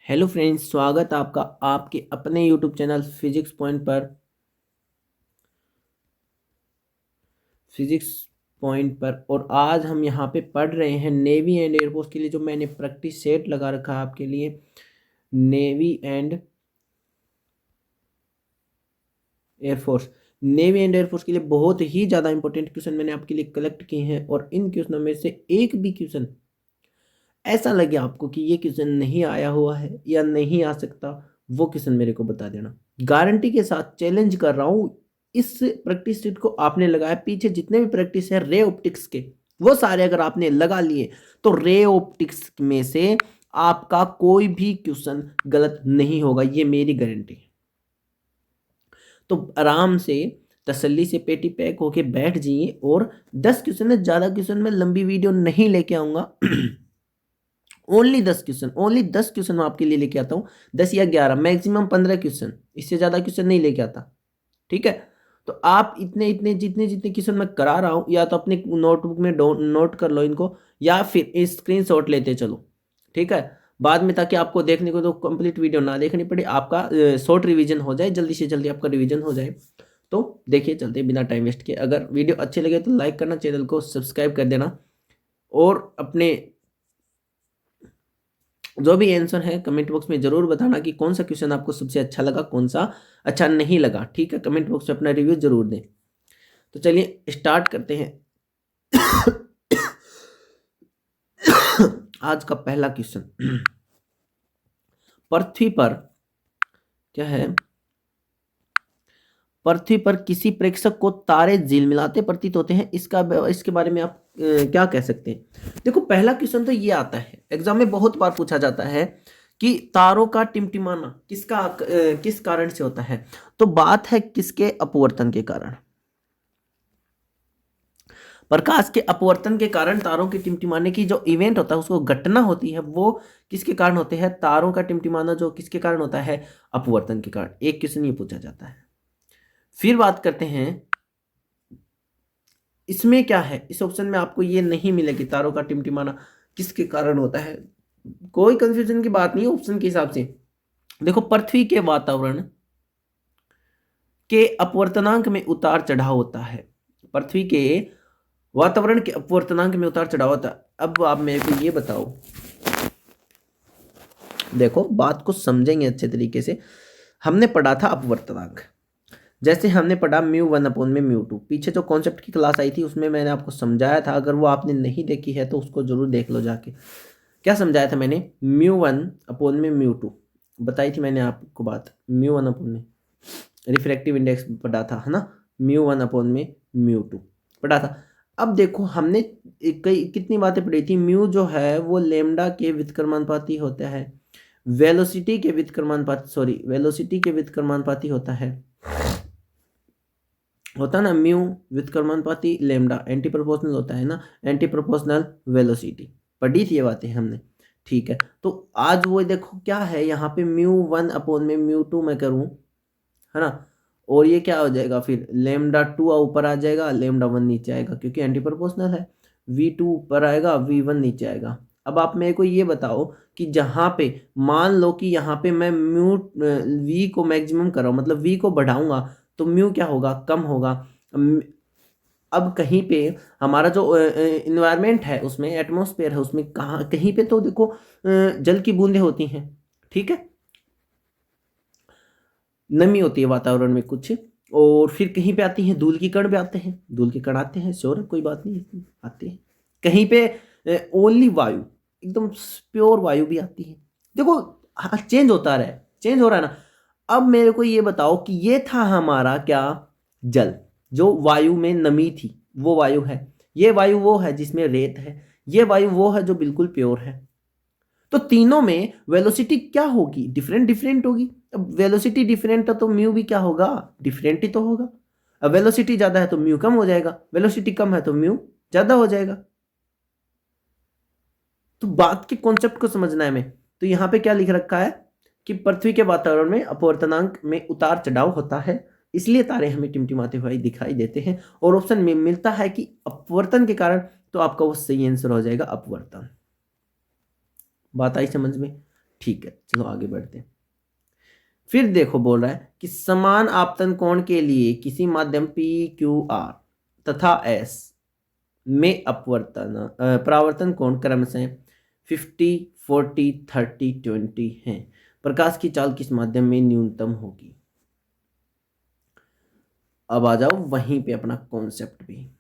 Hello friends, स्वागत है आपका आपके अपने यूट्यूब चैनल फिजिक्स पॉइंट पर। और आज हम यहाँ पे पढ़ रहे हैं नेवी एंड एयरफोर्स के लिए, जो मैंने प्रैक्टिस सेट लगा रखा है आपके लिए। Navy and air force navy and air force के लिए बहुत ही ज़्यादा इंपॉर्टेंट क्वेश्चन मैंने आपके लिए कलेक्ट किए हैं, और इन क्वेश्चनों में से एक भी क्वेश्चन ऐसा लगे आपको कि ये क्वेश्चन नहीं आया हुआ है या नहीं आ सकता, वो क्वेश्चन मेरे को बता देना। गारंटी के साथ चैलेंज कर रहा हूँ। इस प्रैक्टिस सेट को आपने लगाया, पीछे जितने भी प्रैक्टिस है रे ऑप्टिक्स के, वो सारे अगर आपने लगा लिए तो रे ऑप्टिक्स में से आपका कोई भी क्वेश्चन गलत नहीं होगा, ये मेरी गारंटी है। तो आराम से तसल्ली से पेटी पैक होके बैठ जाइए। और 10 क्वेश्चन है, ज़्यादा क्वेश्चन में लंबी वीडियो नहीं लेके आऊँगा। ओनली 10 क्वेश्चन मैं आपके लिए लेके आता हूँ। 10 या 11, मैक्सिमम 15 क्वेश्चन, इससे ज़्यादा क्वेश्चन नहीं लेके आता। ठीक है, तो आप इतने इतने जितने जितने क्वेश्चन मैं करा रहा हूँ, या तो अपने नोटबुक में नोट कर लो इनको, या फिर स्क्रीन शॉट लेते चलो। ठीक है, बाद में, ताकि आपको देखने को तो कंप्लीट वीडियो ना देखनी पड़े, आपका शॉर्ट रिवीजन हो जाए, जल्दी से जल्दी आपका रिवीजन हो जाए। तो देखिए, चलते बिना टाइम वेस्ट किए। अगर वीडियो अच्छे लगे तो लाइक करना, चैनल को सब्सक्राइब कर देना, और अपने जो भी आंसर है कमेंट बॉक्स में जरूर बताना कि कौन सा क्वेश्चन आपको सबसे अच्छा लगा, कौन सा अच्छा नहीं लगा। ठीक है, कमेंट बॉक्स में अपना रिव्यू जरूर दें। तो चलिए स्टार्ट करते हैं। आज का पहला क्वेश्चन, पृथ्वी पर क्या है, पृथ्वी पर किसी प्रेक्षक को तारे झिलमिलाते प्रतीत होते हैं, इसके बारे में आप क्या कह सकते हैं। देखो, पहला क्वेश्चन तो ये आता है, एग्जाम में बहुत बार पूछा जाता है कि तारों का टिमटिमाना किस कारण से होता है। तो बात है किसके अपवर्तन के कारण। प्रकाश के अपवर्तन के कारण तारों के टिमटिमाने की जो इवेंट होता है, उसको घटना होती है, वो किसके कारण होते हैं। तारों का टिमटिमाना जो किसके कारण होता है, अपवर्तन के कारण। एक क्वेश्चन ये पूछा जाता है। फिर बात करते हैं, इसमें क्या है, इस ऑप्शन में आपको ये नहीं मिलेगी तारों का टिमटिमाना किसके कारण होता है। कोई कंफ्यूजन की बात नहीं है ऑप्शन के हिसाब से। देखो, पृथ्वी के वातावरण के अपवर्तनांक में उतार चढ़ाव होता है। पृथ्वी के वातावरण के अपवर्तनांक में उतार चढ़ाव होता है। अब आप मेरे को ये बताओ, देखो बात को समझेंगे अच्छे तरीके से। हमने पढ़ा था अपवर्तनांक, जैसे हमने पढ़ा μ1/μ2। पीछे जो कॉन्सेप्ट की क्लास आई थी उसमें मैंने आपको समझाया था, अगर वो आपने नहीं देखी है तो उसको जरूर देख लो जाके। क्या समझाया था मैंने, μ1/μ2 बताई थी मैंने आपको बात। μ1/में रिफ्रैक्टिव इंडेक्स पढ़ा था, है ना। μ1/μ2 पढ़ा था। अब देखो, हमने कई कितनी बातें पढ़ी थी। म्यू जो है वो लेमडा के व्युत्क्रमानुपाती होता है, वेलोसिटी के व्युत्क्रमानुपाती होता ना। म्यू व्युत्क्रमानुपाती लेमडा एंटी प्रोपोर्शनल होता है ना, एंटी प्रोपोर्शनल वेलोसिटी। पढ़ी थी ये बातें हमने। ठीक है, तो आज वो देखो क्या है, यहाँ पे μ1/μ2 मैं करूँ, है ना। और ये क्या हो जाएगा, फिर λ2 ऊपर आ जाएगा, λ1 नीचे आएगा, क्योंकि एंटी प्रोपोर्शनल है। v2 ऊपर आएगा, v1 नीचे आएगा। अब आप मेरे को ये बताओ कि जहाँ पे मान लो कि यहाँ पे मैं v को मैक्सिमम कर रहा हूँ, मतलब v को बढ़ाऊंगा, तो म्यू क्या होगा, कम होगा। अब कहीं पे हमारा जो इन्वायरमेंट है, उसमें एटमॉस्फेयर है, उसमें कहाँ कहीं पे तो देखो जल की बूंदें होती हैं। ठीक है, नमी होती है वातावरण में कुछ। और फिर कहीं पे आती हैं धूल की कण भी आते हैं, धूल के कण आते हैं, श्योर, कोई बात नहीं है, आते हैं। कहीं पे ओनली वायु, एकदम प्योर वायु भी आती है। देखो, हाँ, चेंज होता रहा है, चेंज हो रहा है ना। अब मेरे को ये बताओ कि ये था हमारा क्या, जल। जो वायु में नमी थी वो वायु है, ये वायु वो है जिसमें रेत है, ये वायु वो है जो बिल्कुल प्योर है। तो तीनों में वेलोसिटी क्या होगी, डिफरेंट डिफरेंट होगी। अब वेलोसिटी डिफरेंट है तो म्यू भी क्या होगा, डिफरेंट ही तो होगा। अब वेलोसिटी ज्यादा है तो म्यू कम हो जाएगा, वेलोसिटी कम है तो म्यू ज्यादा हो जाएगा। तो बात के कॉन्सेप्ट को समझना है हमें। तो यहां पे क्या लिख रखा है कि पृथ्वी के वातावरण में अपवर्तनांक में उतार चढ़ाव होता है, इसलिए तारे हमें टिमटिमाते हुए दिखाई देते हैं। और ऑप्शन में मिलता है कि अपवर्तन के कारण, तो आपका वो सही आंसर हो जाएगा अपवर्तन। बात आई समझ में। ठीक है, चलो आगे बढ़ते हैं। फिर देखो बोल रहा है कि समान आपतन कोण के लिए किसी माध्यम पी क्यू आर तथा एस में परावर्तन कोण क्रमशः 50, 40, 30, 20 हैं। प्रकाश की चाल किस माध्यम में न्यूनतम होगी। अब आ जाओ वहीं पे अपना कॉन्सेप्ट भी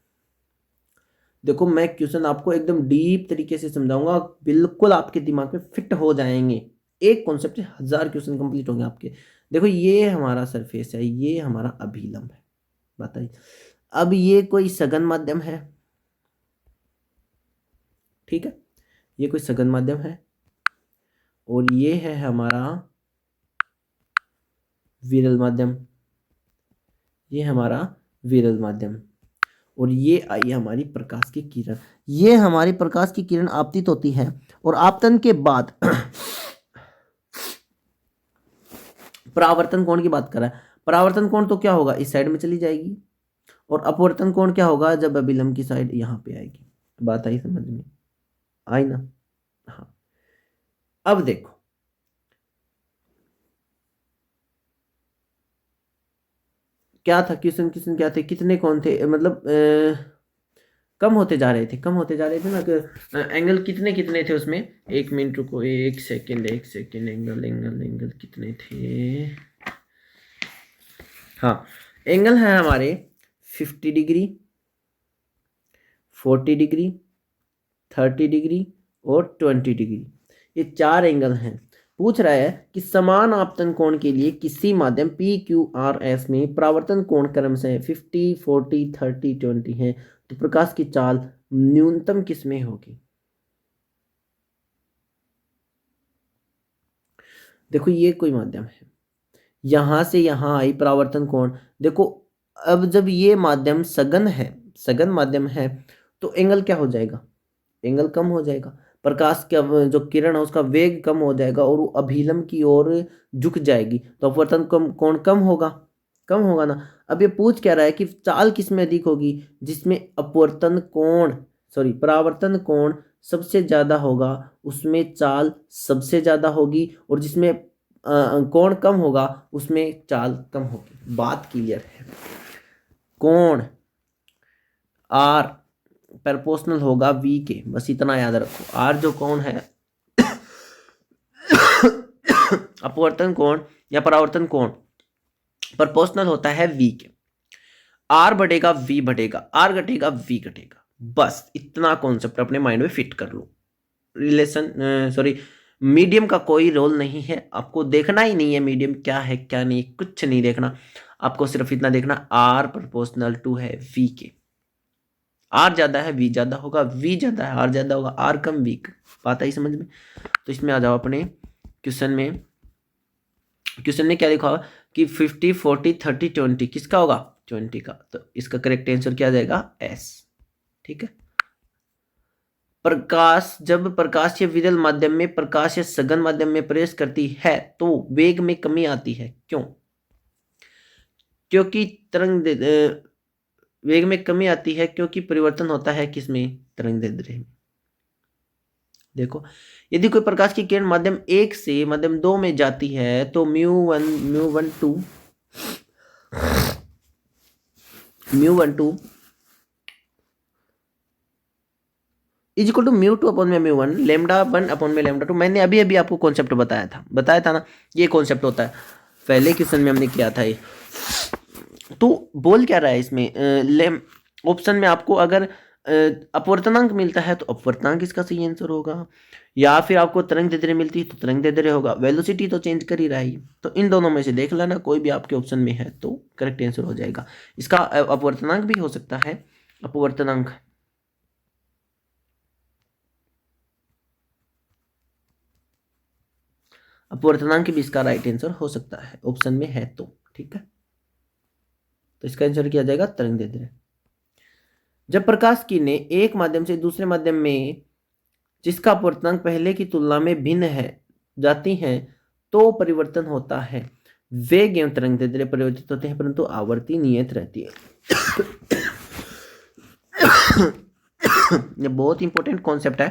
देखो। मैं क्वेश्चन आपको एकदम डीप तरीके से समझाऊंगा, बिल्कुल आपके दिमाग में फिट हो जाएंगे। एक कॉन्सेप्ट से 1000 क्वेश्चन कंप्लीट होंगे आपके। देखो ये हमारा सरफेस है, ये हमारा अभिलंब है, बताइए। अब ये कोई सघन माध्यम है, ठीक है, ये कोई सघन माध्यम है और ये है हमारा विरल माध्यम, ये हमारा विरल माध्यम। और ये आई हमारी प्रकाश की किरण। ये हमारी प्रकाश की किरण आपतित होती है और आपतन के बाद परावर्तन कोण की बात कर रहा है। परावर्तन कोण तो क्या होगा, इस साइड में चली जाएगी, और अपवर्तन कोण क्या होगा, जब अभिलंब की साइड यहां पे आएगी। बात आई समझ में, आई ना। हाँ, अब देखो क्या था क्वेश्चन, क्या थे, कितने कौन थे, मतलब कम होते जा रहे थे, कम होते जा रहे थे ना। एंगल कितने कितने थे उसमें, 1 मिनट रुको, 1 second, 1 second, angle angle angle कितने थे। हाँ, एंगल है हमारे 50 डिग्री, 40 डिग्री, 30 डिग्री और 20 डिग्री। ये 4 एंगल हैं। पूछ रहा है कि समान आपतन कोण के लिए किसी माध्यम पी क्यू आर एस में परावर्तन कोण क्रमशः 50, 40, 30, 20 है, तो प्रकाश की चाल न्यूनतम किसमें होगी। देखो ये कोई माध्यम है, यहां से यहां आई परावर्तन कोण। देखो अब जब ये माध्यम सघन है, सघन माध्यम है, तो एंगल क्या हो जाएगा, एंगल कम हो जाएगा। प्रकाश का जो किरण है उसका वेग कम हो जाएगा और वो अभिलंब की ओर झुक जाएगी, तो अपवर्तन कोण कम होगा, कम होगा ना। अब ये पूछ क्या रहा है कि चाल किस में अधिक होगी, जिसमें अपवर्तन कोण सॉरी परावर्तन कोण सबसे ज्यादा होगा उसमें चाल सबसे ज्यादा होगी, और जिसमें कोण कम होगा उसमें चाल कम होगी। बात क्लियर है। कोण आर प्रोपोर्शनल होगा वी के, बस इतना याद रखो। आर जो कोण है अपवर्तन कोण या परावर्तन कोण प्रोपोर्शनल होता है वी के। आर बढ़ेगा वी बढ़ेगा, आर घटेगा वी घटेगा। बस इतना कॉन्सेप्ट अपने माइंड में फिट कर लो। रिलेशन सॉरी मीडियम का कोई रोल नहीं है, आपको देखना ही नहीं है मीडियम क्या है क्या नहीं, कुछ नहीं देखना। आपको सिर्फ इतना देखना, आर प्रोपोर्शनल टू है वी के। आर ज्यादा है वी ज्यादा होगा, वी ज्यादा है आर ज्यादा होगा, आर कम वी कम। बात आई समझ में। तो इसमें आ जाओ अपने क्वेश्चन में। क्वेश्चन में क्या लिखा हुआ कि 50, 40, 30, 20 किसका होगा, 20 का। तो इसका करेक्ट आंसर क्या आ जाएगा, एस। ठीक है। प्रकाश जब प्रकाश या विरल माध्यम में प्रकाश या सघन माध्यम में प्रवेश करती है तो वेग में कमी आती है, क्यों। क्योंकि तरंग वेग में कमी आती है क्योंकि परिवर्तन होता है किसमें, तरंग दैर्ध्य में। देखो यदि कोई प्रकाश की किरण माध्यम 1 से माध्यम 2 में जाती है तो μ1 2 इज इक्वल टू μ2 अपॉन में μ1 λ1 अपॉन में λ2। मैंने अभी अभी आपको कॉन्सेप्ट बताया था ना, ये कॉन्सेप्ट होता है, पहले क्वेश्चन में हमने किया था ये। तो बोल क्या रहा है इसमें, ऑप्शन में आपको अगर अपवर्तनांक मिलता है तो अपवर्तनांक इसका सही आंसर होगा, या फिर आपको तरंग दैर्ध्य मिलती है तो तरंग दैर्ध्य होगा। वेलोसिटी तो चेंज कर ही रहा है, तो इन दोनों में से देख लेना, कोई भी आपके ऑप्शन में है तो करेक्ट आंसर हो जाएगा। इसका अपवर्तनांक भी हो सकता है, अपवर्तनांक अपवर्तनांक भी इसका राइट आंसर हो सकता है, ऑप्शन में है तो। ठीक है, तो इसका आंसर किया जाएगा तरंग दैर्ध्य। जब प्रकाश किरणें एक माध्यम से दूसरे माध्यम में जिसका अपवर्तनांक पहले की तुलना में भिन्न है जाती हैं तो परिवर्तन होता है। वेग एवं तरंग दैर्ध्य परिवर्तित होते हैं परंतु आवृत्ति नियत रहती है। ये बहुत इंपॉर्टेंट कॉन्सेप्ट है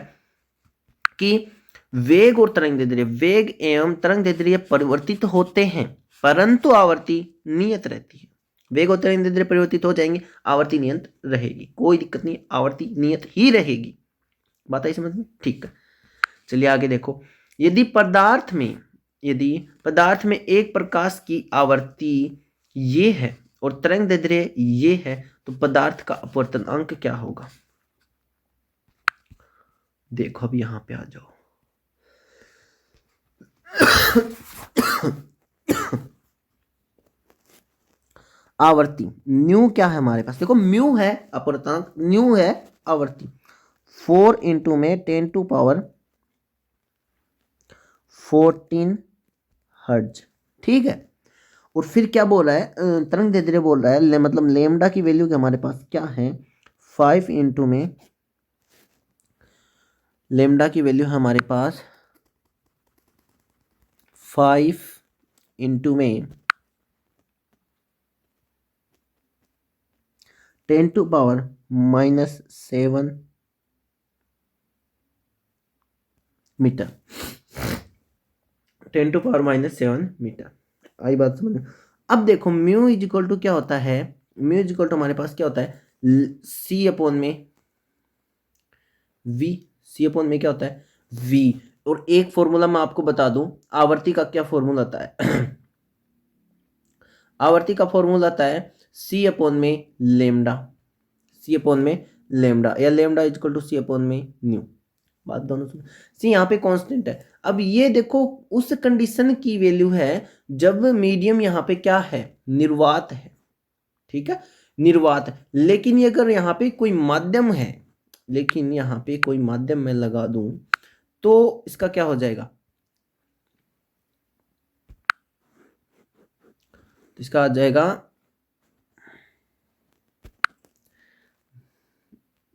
कि वेग और तरंग दैर्ध्य, वेग एवं तरंग दैर्ध्य परिवर्तित होते हैं परंतु आवर्ती नियत रहती है। वेग और तरंग दैर्ध्य परिवर्तित हो जाएंगे, आवर्ती नियत रहेगी, कोई दिक्कत नहीं, आवर्ती नियत ही रहेगी। बात आई समझ में? ठीक है, चलिए आगे देखो। यदि पदार्थ में एक प्रकाश की आवर्ती ये है और तरंग दैर्ध्य ये है तो पदार्थ का अपवर्तनांक क्या होगा? देखो अब यहां पे आ जाओ। आवर्ती न्यू क्या है हमारे पास? देखो म्यू है अपवर्तनांक, न्यू है आवर्ती। 4 इंटू में 10 टू पावर 14 हर्ज, ठीक है। और फिर क्या बोल रहा है, तरंग दैर्ध्य बोल रहा है, मतलब लेमडा की वैल्यू हमारे पास क्या है? 5 इंटू में लेमडा की वैल्यू हमारे पास 5 इंटू में 10 to power -7 metre, 10 to power -7 metre. आई बात समझ में? अब देखो म्यू इज इक्वल टू क्या होता है? म्यू इज इक्वल टू हमारे पास क्या होता है? सी अपॉन में वी, सी अपॉन में क्या होता है? वी। और एक फॉर्मूला मैं आपको बता दूं, आवर्ती का क्या फॉर्मूला आता है? आवर्ती का फॉर्मूला आता है सी अपॉन में लेमडा, सी अपॉन में लेमडा, या lambda is equal to c upon में न्यू। बात दोनों सुन, सी यहाँ पे कांस्टेंट है। अब ये देखो उस कंडीशन की वैल्यू है जब मीडियम यहाँ पे क्या है? निर्वात है, ठीक है, निर्वात है। लेकिन ये अगर यहाँ पे कोई माध्यम है, लेकिन यहाँ पे कोई माध्यम मैं लगा दूं तो इसका क्या हो जाएगा? इसका आ जाएगा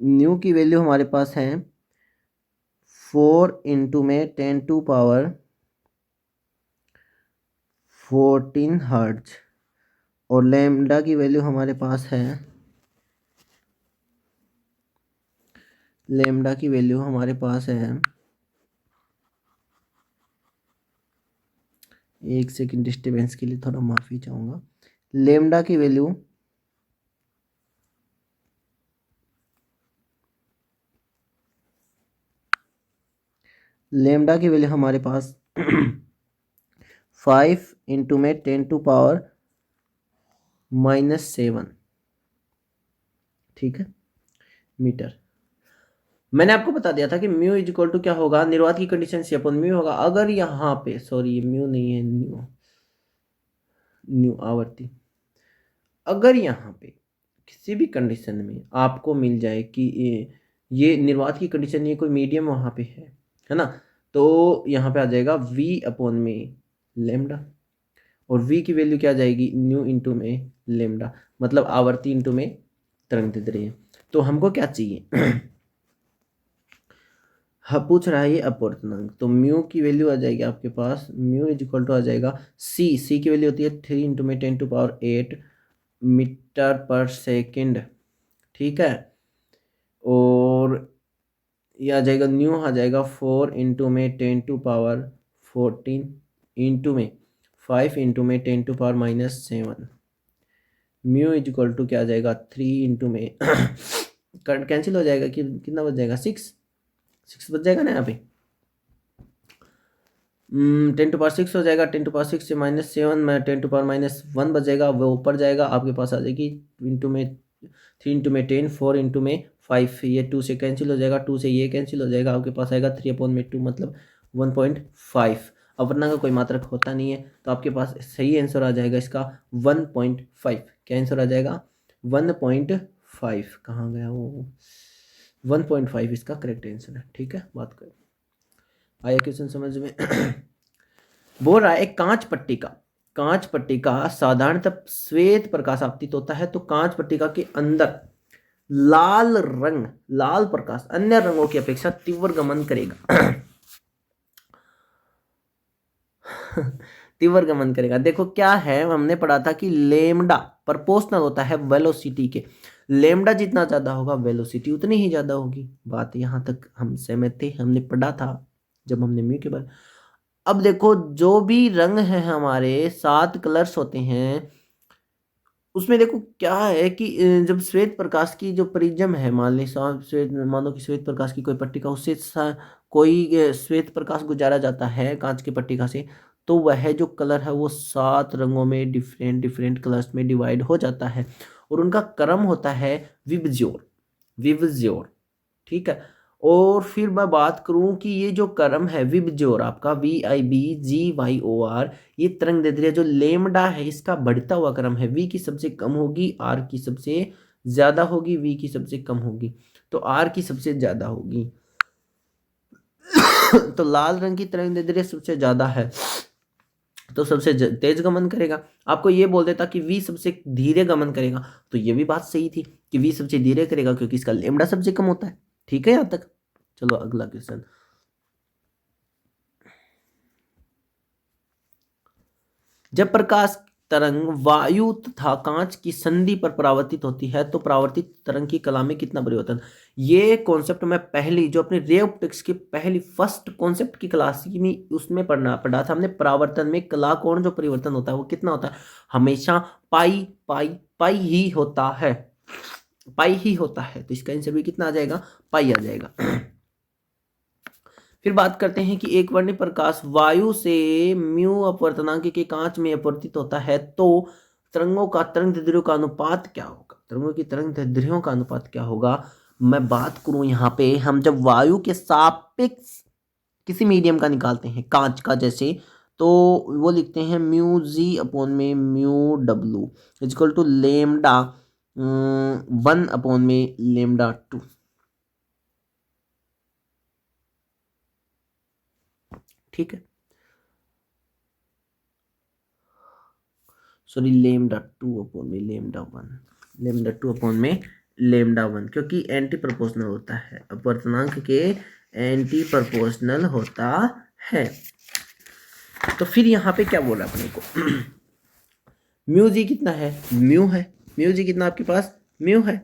न्यू की वैल्यू हमारे पास है 4 इंटू में 10 टू पावर 14 हर्ट्ज, और लैम्डा की वैल्यू हमारे पास है, लैम्डा की वैल्यू हमारे पास है, एक सेकंड डिस्टर्बेंस के लिए थोड़ा माफी चाहूंगा। लैम्डा की वैल्यू हमारे पास 5 इंटू में 10 टू पावर -7, ठीक है, मीटर। मैंने आपको बता दिया था कि म्यू इज इक्वल टू क्या होगा? निर्वात की कंडीशन सी अपॉन म्यू होगा। अगर यहाँ पे, सॉरी ये म्यू नहीं है, न्यू आवर्ती, अगर यहाँ पे किसी भी कंडीशन में आपको मिल जाए कि ये निर्वात की कंडीशन, ये कोई मीडियम वहाँ पे है ना, तो यहाँ पे आ जाएगा v अपॉन में लेमडा, और v की वैल्यू क्या आ जाएगी? न्यू इंटू में लेमडा, मतलब आवर्ती इंटू में तरंग दैर्ध्य। तो हमको क्या चाहिए? हाँ, पूछ रहा है ये अपवर्तनांक, तो म्यू की वैल्यू आ जाएगी आपके पास, म्यू इज इक्वल टू आ जाएगा सी की वैल्यू होती है 3 इंटू में 10 टू पावर 8 मीटर पर सेकेंड, ठीक है। और ये आ जाएगा, न्यू आ जाएगा 4 इंटू में 10 टू पावर 14 इंटू में 5 इंटू में 10 to power -7। Mu is equal to क्या आ जाएगा? 3 इंटू में कैंसिल हो जाएगा कि कितना बच जाएगा? 6 बच जाएगा ना यहाँ पे। 10 टू पावर 6 हो जाएगा, 10 टू पावर 6 से -7 में 10 टू पावर -1 बचेगा, वो ऊपर जाएगा, आपके पास आ जाएगी इंटू में 3 इंटू में 10, 4 इंटू में 5, ये 2 से कैंसिल हो जाएगा, 2 से ये कैंसिल हो जाएगा, आपके पास आएगा 3 अपॉन में 2 मतलब 1.5। अपवर्तनांक का कोई मात्रक होता नहीं है, तो आपके पास सही आंसर आ जाएगा इसका 1.5। क्या आंसर आ जाएगा? 1.5। कहाँ गया वो? 1.5 इसका करेक्ट आंसर है, ठीक है। बात करें, आया क्वेश्चन समझ में? बोल रहा है एक कांच पट्टिका साधारणतः श्वेत प्रकाश आपतित होता है, तो कांच पट्टिका के अंदर लाल प्रकाश अन्य रंगों की अपेक्षा तीव्र गमन करेगा। तीव्र गमन करेगा। देखो क्या है, हमने पढ़ा था कि लेमडा प्रोपोर्शनल होता है वेलोसिटी के, लेमडा जितना ज्यादा होगा वेलोसिटी उतनी ही ज्यादा होगी। बात यहां तक हम सहमत थे, हमने पढ़ा था, जब हमने म्यू के बारे। अब देखो जो भी रंग है हमारे 7 कलर्स होते हैं, उसमें देखो क्या है कि जब श्वेत प्रकाश की जो प्रिज्म है, मान ली श्वेत, मानो कि श्वेत प्रकाश की कोई पट्टिका, उससे कोई श्वेत प्रकाश गुजारा जाता है कांच की पट्टिका से, तो वह जो कलर है वो 7 रंगों में डिफरेंट डिफरेंट कलर्स में डिवाइड हो जाता है, और उनका क्रम होता है विबज्योर, विबज्योर। ठीक है। और फिर मैं बात करूं कि ये जो क्रम है विबज्योर, आपका VIBGYOR, ये तरंग दैर्ध्य जो लेमडा है इसका बढ़ता हुआ क्रम है। वी की सबसे कम होगी, आर की सबसे ज्यादा होगी, वी की सबसे कम होगी, तो आर की सबसे ज्यादा होगी। तो लाल रंग की तरंग दैर्ध्य सबसे ज्यादा है, तो सबसे तेज गमन करेगा। आपको ये बोल देता कि वी सबसे धीरे गमन करेगा, तो ये भी बात सही थी कि वी सबसे धीरे करेगा क्योंकि इसका लेमडा सबसे कम होता है। ठीक है यहां तक। चलो अगला क्वेश्चन। जब प्रकाश तरंग वायु तथा कांच की संधि पर परावर्तित होती है तो परावर्तित तरंग की कला में कितना परिवर्तन। ये कॉन्सेप्ट मैं पहली जो अपनी रे ऑप्टिक्स की पहली फर्स्ट कॉन्सेप्ट की क्लास में उसमें पढ़ा था हमने। परावर्तन में कला कोण जो परिवर्तन होता है वो कितना होता है, हमेशा पाई पाई पाई ही होता है, पाई ही होता है। तो इसका आंसर भी कितना आ जाएगा, पाई आ जाएगा। फिर बात करते हैं कि एक वर्णीय प्रकाश वायु से म्यू अपवर्तनांक के कांच में अपवर्तित होता है तो तरंगों का तरंग दैर्ध्यों का अनुपात क्या होगा, तरंगों की तरंग दैर्ध्यों का अनुपात क्या होगा। मैं बात करूं यहाँ पे, हम जब वायु के सापेक्ष किसी मीडियम का निकालते हैं, कांच का जैसे, तो वो लिखते हैं म्यू जी अपॉन में म्यू डब्लू इजक्वल टू लेमडा 1 अपॉन में लेमडा 2। ठीक है, सॉरी लेमडा 2 अपॉन में लेमडा 1, लेमडा 2 अपॉन में लेमडा 1, क्योंकि एंटी प्रोपोर्शनल होता है, अपवर्तनांक के एंटी प्रोपोर्शनल होता है। तो फिर यहाँ पे क्या बोला अपने को, म्यू जी कितना है, म्यू है, म्यू जी कितना आपके पास, म्यू है।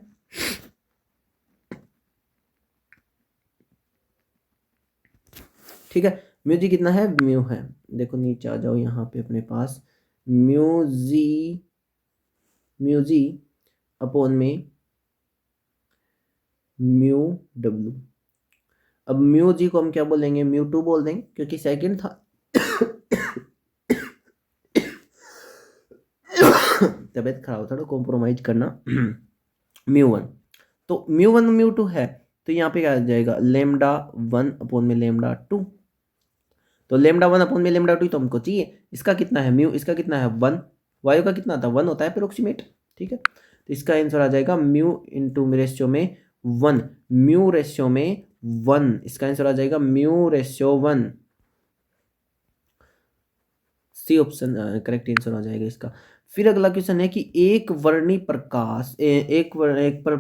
ठीक है, म्यू जी कितना है, म्यू है। देखो नीचे आ जाओ यहाँ पे अपने पास mu G, mu g upon में म्यू डब्लू। अब म्यू जी को हम क्या बोलेंगे, म्यू 2 बोल देंगे क्योंकि सेकंड था। तबीयत खराब, थोड़ा कॉम्प्रोमाइज करना। म्यू 1, तो म्यू 1 म्यू 2 है, तो यहाँ पे क्या आ जाएगा, लेमडा 1 अपॉन में लेमडा 2। तो लेमडा 1 अपॉन में लेमडा 2 तो हमको चाहिए, इसका कितना है म्यू, इसका कितना है 1, वायु का कितना था 1 होता है अप्रोक्सीमेट। ठीक है, तो इसका आंसर आ जाएगा म्यू इंटू रेशियो में 1, म्यू रेशियो में 1, इसका आंसर आ जाएगा mu ratio 1। C option correct answer आ जाएगा इसका। फिर अगला क्वेश्चन है कि एक वर्णी प्रकाश एक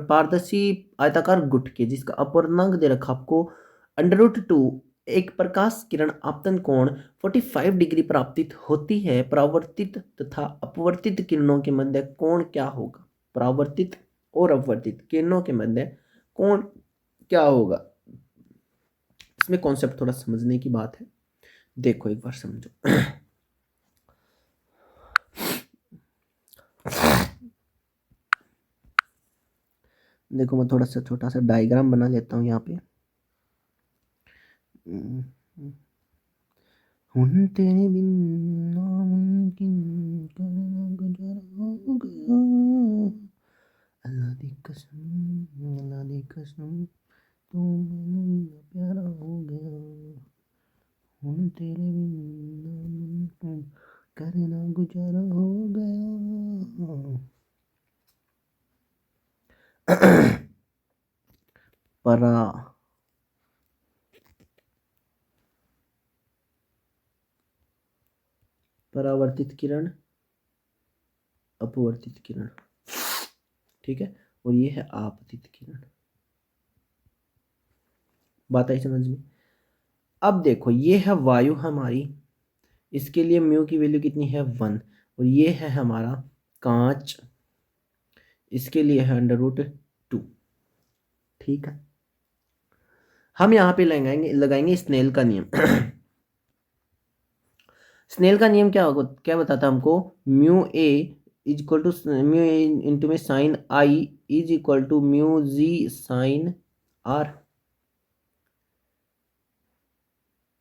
पारदर्शी आयताकार गुटके जिसका अपवर्तनांक दे रखा आपको √2, एक प्रकाश किरण आपतन कोण 45 डिग्री प्राप्तित होती है, परावर्तित तथा अपवर्तित किरणों के मध्य कोण क्या होगा, परावर्तित और अपवर्तित किरणों के मध्य कोण क्या होगा। इसमें कॉन्सेप्ट थोड़ा समझने की बात है, देखो एक बार समझो। देखो मैं थोड़ा सा छोटा सा डायग्राम बना लेता हूँ यहाँ पे। हुन तेरे बिन नामुमकिन करना गुजारा हो गया, अल्लाह दी कसम, अल्लाह दी कसम, तू मैनू प्यारा हो गया, हुन तेरे बिन नामुमकिन करना गुजारा हो गया। परा परावर्तित किरण, अपवर्तित किरण, ठीक है, और ये है आपतित किरण। बात आई समझ में। अब देखो ये है वायु हमारी, इसके लिए म्यू की वैल्यू कितनी है 1, और ये है हमारा कांच, इसके लिए है √2। ठीक है, हम यहाँ पे लगाएंगे स्नेल का नियम। स्नेल का नियम क्या होगा, क्या बताता हमको, mu A is equal to mu A into में sine I is equal to mu G sine R.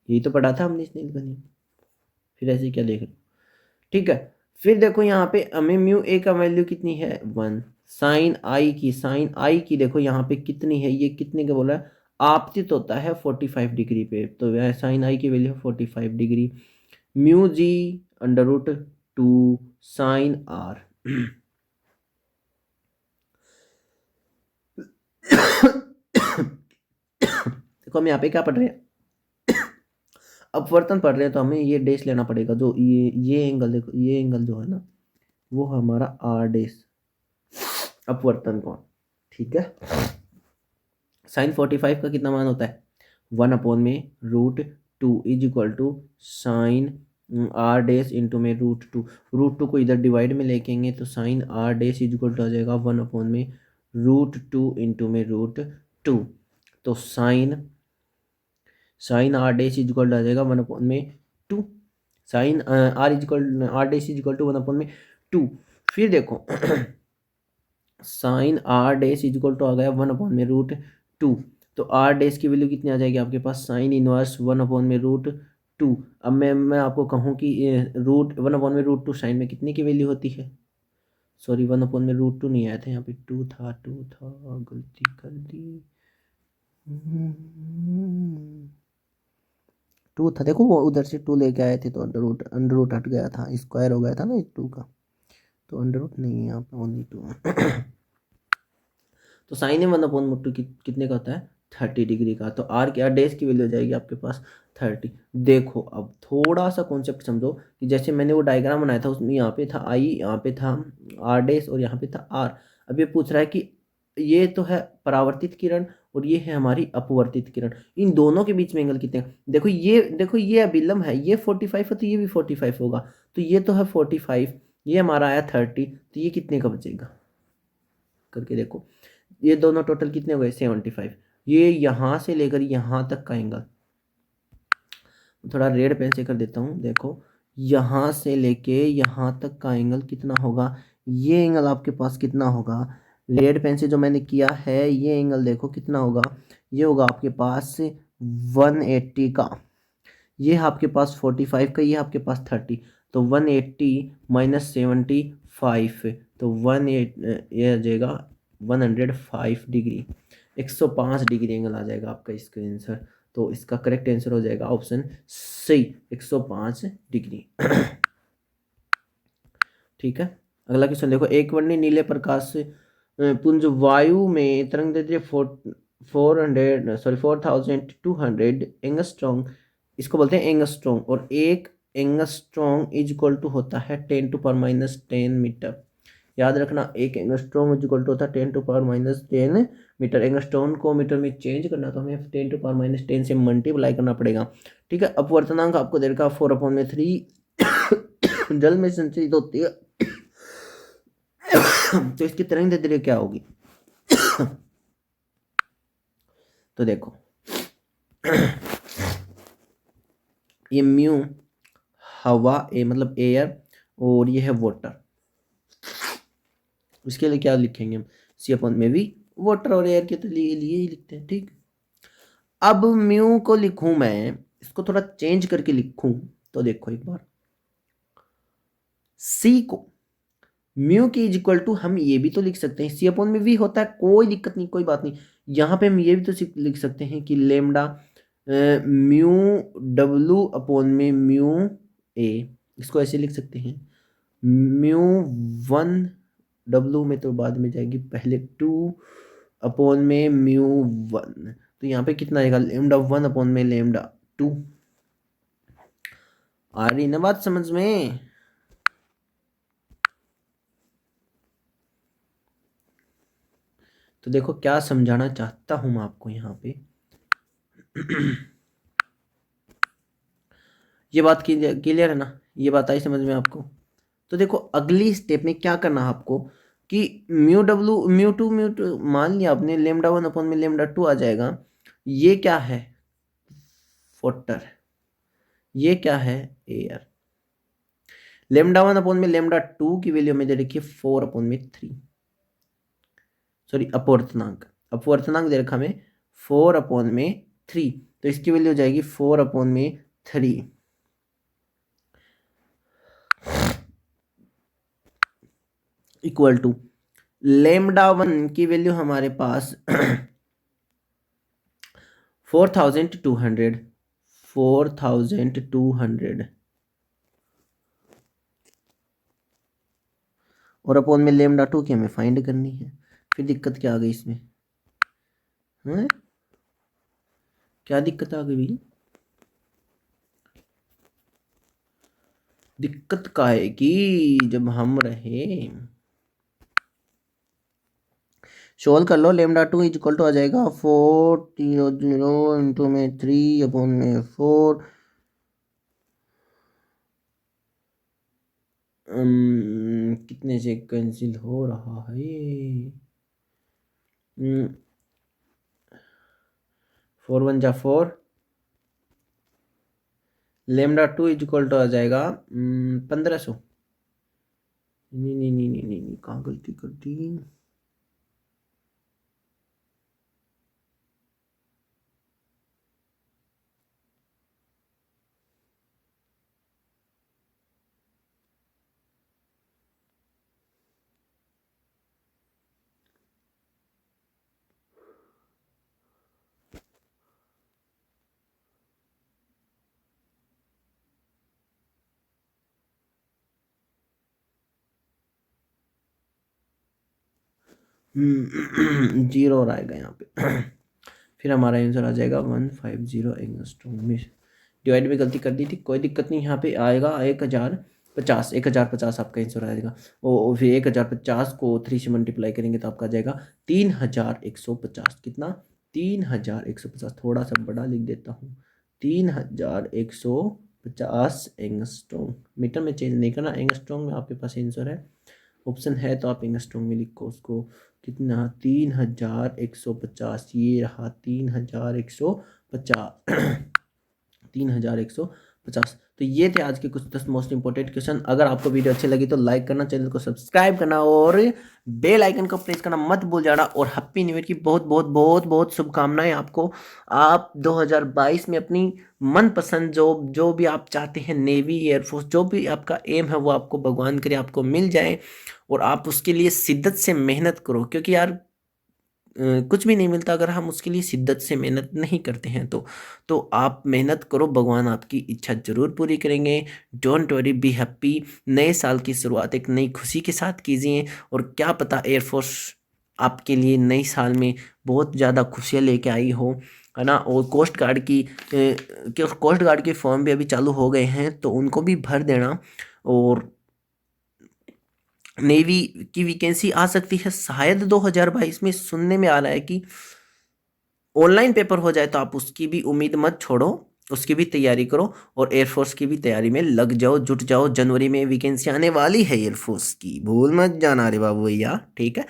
यही तो पढ़ा था हमने स्नेल का नियम, फिर ऐसे क्या देख रहे हो। ठीक है, फिर देखो यहाँ पे हमें म्यू ए का वैल्यू कितनी है 1, साइन आई की देखो यहाँ पे कितनी है, ये कितने का बोला है, आपतित होता है 45 डिग्री पे, तो वह साइन आई की वैल्यू है 45 degree. Mu g under root 2 sine r. देखो हम यहाँ पे क्या पढ़ रहे हैं, अपवर्तन पढ़ रहे हैं, तो हमें ये डैश लेना पड़ेगा, जो ये एंगल देखो, ये एंगल जो है ना वो हमारा आर डैश अपवर्तन कोण। ठीक है, साइन 45 का कितना मान होता है 1/√2 is equal to sine R dash into में √2। √2 को इधर डिवाइड में लेकेंगे तो sine R dash is equal to आ जाएगा 1/√2 इंटू में √2। तो sine R dash is equal to आ जाएगा 1/2, sine R dash is equal to 1/2। फिर देखो sine R dash is equal to आ गया 1/√2, तो आर डैश की वैल्यू कितनी आ जाएगी आपके पास, साइन इनवर्स 1/√2। अब मैं आपको कहूँ कि रूट 1/√2 साइन में कितने की वैल्यू होती है, सॉरी 1/√2 नहीं आया था यहाँ पे, 2 था गलती कर दी, 2 था, देखो वो उधर से 2 लेके आए थे तो अंडर रूट हट गया था, स्क्वायर हो गया था ना इस 2 का, तो अंडर रूट नहीं है यहाँ पे, ओनली 2। तो साइन ए 1/√2 कितने का होता है 30 डिग्री का, तो आर की आर डैश की वैल्यू हो जाएगी आपके पास 30। देखो अब थोड़ा सा कॉन्सेप्ट समझो कि जैसे मैंने वो डायग्राम बनाया था उसमें यहाँ पे था आई, यहाँ पे था आर डैश और यहाँ पे था आर। अब ये पूछ रहा है कि ये तो है परावर्तित किरण और ये है हमारी अपवर्तित किरण, इन दोनों के बीच में एंगल कितने, देखो ये अभिलंब है, ये 45 है तो ये भी 45 होगा, तो ये तो है 45, ये हमारा आया 30, तो ये कितने का बचेगा करके देखो, ये दोनों टोटल कितने हो गए 75। ये यहाँ से लेकर यहाँ तक का एंगल, थोड़ा रेड पेन से कर देता हूँ, देखो यहाँ से लेके यहाँ तक का एंगल कितना होगा, ये एंगल आपके पास कितना होगा, रेड पेन से जो मैंने किया है ये एंगल देखो कितना होगा, ये होगा आपके पास 180 का, ये आपके पास 45 का, ये आपके पास 30, तो 180 माइनस 75, तो 18 ये आ जाएगा 105 डिग्री, 105 डिग्री एंगल आ जाएगा आपका इसका आंसर। तो इसका करेक्ट आंसर हो जाएगा ऑप्शन सी 105 डिग्री। ठीक है, अगला क्वेश्चन देखो, एक वर्णी नीले प्रकाश से पुंज वायु में तरंग दैर्ध्य 4200 एंगस्ट्रॉन्ग, इसको बोलते हैं एंगस्ट्रॉन्ग, और एक एंगस्ट्रॉन्ग इज इक्वल टू होता है 10⁻10 मीटर। याद रखना, एक एंगस्ट्रॉन्ग इज इक्वल टू होता है 10⁻10 मीटर। एंगस्ट्रॉन को मीटर में चेंज करना तो हमें 10⁻10 से मल्टीप्लाई करना पड़ेगा। ठीक है, अपवर्तनांक आपको दे रखा 4/3 जल में संचित होती है। तो इसकी तरंग दैर्ध्य क्या होगी, तो देखो ये म्यू हवा ए मतलब एयर और ये है वाटर, इसके लिए क्या लिखेंगे हम C/V, वाटर और एयर के तो लिए ही लिखते हैं। ठीक, अब म्यू को लिखूं मैं, इसको थोड़ा चेंज करके लिखूं, तो देखो एक बार C को म्यू की इज इक्वल टू हम ये भी तो लिख सकते हैं C/V होता है, कोई दिक्कत नहीं, कोई बात नहीं, यहाँ पे हम ये भी तो लिख सकते हैं कि लेमडा म्यू W/म्यू ए, इसको ऐसे लिख सकते हैं म्यू 1 W में तो बाद में जाएगी, पहले 2/म्यू 1, तो यहाँ पे कितना आएगा लेमडा 1/लेमडा 2। आ रही ना बात समझ में, तो देखो क्या समझाना चाहता हूं मैं आपको यहाँ पे। ये बात क्लियर है ना, ये बात आई समझ में आपको। तो देखो अगली स्टेप में क्या करना है आपको कि म्यू 2 मान लिया आपने लेमडा 1/लेमडा 2 आ जाएगा, ये क्या है? वाटर। ये क्या है? एयर। λ1 में λ2 की वैल्यू में दे रखी है 4/3। सॉरी, अपवर्तनांक। अपवर्तनांक दे रखा हमें 4/3, तो इसकी वैल्यू हो जाएगी 4/3 इक्वल टू λ1 की वैल्यू हमारे पास 4200 और अपॉन में λ2 की हमें फाइंड करनी है। फिर दिक्कत क्या आ गई इसमें? है क्या दिक्कत आ गई भाई? दिक्कत का है कि जब हम रहे सोल्व कर लो, λ2 इक्वल टू आ जाएगा 400 इंटू में 3/4। कितने से कैंसिल हो रहा है? 4 1 जा 4। λ2 इक्वल टू आ जाएगा 1500। नहीं नहीं नहीं नहीं नहीं, कहाँ गलती कर दी? जीरो और आएगा यहाँ पे। फिर हमारा आंसर आ जाएगा 150 एंगस्ट्रॉम में। डिवाइड में गलती कर दी थी, कोई दिक्कत नहीं। यहाँ पे आएगा 1050। 1050 आपका आंसर आएगा। और फिर 1050 को 3 से मल्टीप्लाई करेंगे तो आपका आ जाएगा 3150। कितना? 3150। थोड़ा सा बड़ा लिख देता हूँ, 3150 एंगस्ट्रॉम। मीटर में चेंज नहीं करना, एंगस्ट्रॉम में आपके पास आंसर है। ऑप्शन है तो आप एंगस्ट्रॉम में लिखो उसको। कितना? 3150। ये रहा 3150। 3150। तो ये थे आज के कुछ 10 मोस्ट इंपॉर्टेंट क्वेश्चन। अगर आपको वीडियो अच्छी लगी तो लाइक करना, चैनल को सब्सक्राइब करना और बेल आइकन को प्रेस करना मत भूल जाना। और हैप्पी न्यू ईयर की बहुत बहुत बहुत बहुत शुभकामनाएं आपको। आप 2022 में अपनी मनपसंद जॉब, जो भी आप चाहते हैं, नेवी, एयरफोर्स, जो भी आपका एम है वो आपको भगवान करे आपको मिल जाए। और आप उसके लिए शिद्दत से मेहनत करो, क्योंकि यार कुछ भी नहीं मिलता अगर हम उसके लिए शिद्दत से मेहनत नहीं करते हैं। तो आप मेहनत करो, भगवान आपकी इच्छा जरूर पूरी करेंगे। Don't worry, be happy. नए साल की शुरुआत एक नई खुशी के साथ कीजिए। और क्या पता एयरफोर्स आपके लिए नई साल में बहुत ज़्यादा खुशियाँ लेके आई हो, है ना। और कोस्ट गार्ड के फॉर्म भी अभी चालू हो गए हैं, तो उनको भी भर देना। और नेवी की वैकेंसी आ सकती है शायद 2022 में। सुनने में आ रहा है कि ऑनलाइन पेपर हो जाए, तो आप उसकी भी उम्मीद मत छोड़ो, उसकी भी तैयारी करो। और एयरफोर्स की भी तैयारी में लग जाओ, जुट जाओ। जनवरी में वैकेंसी आने वाली है एयरफोर्स की, भूल मत जाना रे बाबू भैया, ठीक है।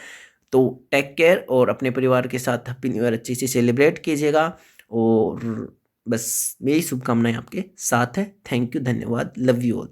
तो टेक केयर और अपने परिवार के साथ हैप्पी न्यू ईयर अच्छे से सेलिब्रेट कीजिएगा। और बस मेरी शुभकामनाएं आपके साथ है। थैंक यू, धन्यवाद, लव यू ऑल।